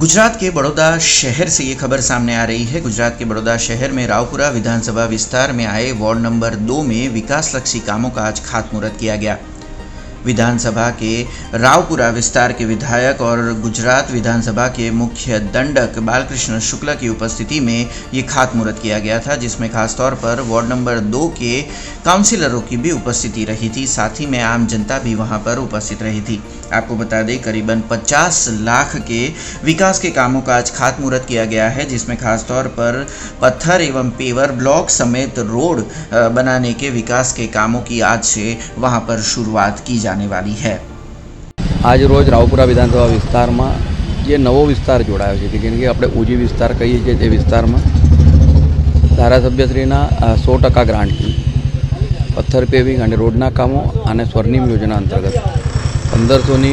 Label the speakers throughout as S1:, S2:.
S1: गुजरात के बड़ौदा शहर से ये खबर सामने आ रही है। गुजरात के बड़ौदा शहर में रावपुरा विधानसभा विस्तार में आए वार्ड नंबर 2 में विकासलक्षी कामों का आज खातमुहूर्त किया गया। विधानसभा के रावपुरा विस्तार के विधायक और गुजरात विधानसभा के मुख्य दंडक बालकृष्ण शुक्ला की उपस्थिति में ये खातमुहूर्त किया गया था, जिसमें खासतौर पर वार्ड नंबर 2 के काउंसिलरों की भी उपस्थिति रही थी। साथ ही में आम जनता भी वहां पर उपस्थित रही थी। आपको बता दें, करीबन 50 लाख के विकास के कामों का आज खातमुहूर्त किया गया है, जिसमें खासतौर पर पत्थर एवं पेवर ब्लॉक समेत रोड बनाने के विकास के कामों की आज से वहां पर शुरुआत की जाने वाली है।
S2: आज रोज रावपुरा विधानसभा विस्तार में जे नवो विस्तार जोड़ायो छे कि जेने के આપણે ઓજી વિસ્તાર કહીએ છીએ તે વિસ્તારમાં ધારાસભ્યશ્રીના 100% ગ્રાન્ટથી પથ્થર પેવિંગ અને રોડના કામો અને સ્વર્ણિમ યોજના અંતર્ગત 1500ની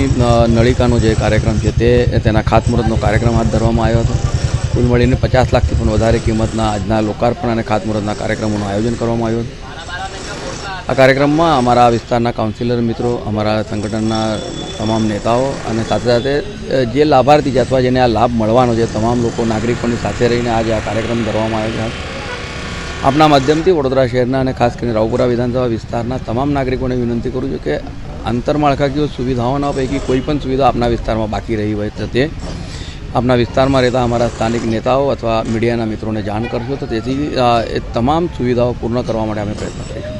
S2: નળિકાનો જે કાર્યક્રમ છે તેના ખાતમુહૂર્તનો કાર્યક્રમ હાથ ધરવામાં આવ્યો હતો। કુલ મળીને 50 લાખથી પણ વધારે કિંમતના આજના લોકાર્પણ અને ખાતમુહૂર્તના કાર્યક્રમોનું આયોજન કરવામાં આવ્યું હતું। આ કાર્યક્રમમાં અમારા વિસ્તારના કાઉન્સિલર મિત્રો, અમારા સંગઠનના તમામ નેતાઓ અને સાથે સાથે જે લાભાર્થી છે અથવા જેને આ લાભ મળવાનો છે તમામ લોકો નાગરિકોની સાથે રહીને આજે આ કાર્યક્રમ કરવામાં આવ્યો છે। આપના માધ્યમથી વડોદરા શહેરના અને ખાસ કરીને રાવપુરા વિધાનસભા વિસ્તારના તમામ નાગરિકોને વિનંતી કરું છું કે આંતરમાળખાકીય સુવિધાઓના પૈકી કોઈ પણ સુવિધા આપના વિસ્તારમાં બાકી રહી હોય તો તે આપના વિસ્તારમાં રહેતા અમારા સ્થાનિક નેતાઓ અથવા મીડિયાના મિત્રોને જાણ કરશો તો તેથી એ તમામ સુવિધાઓ પૂર્ણ કરવા માટે અમે પ્રયત્ન કરીશું।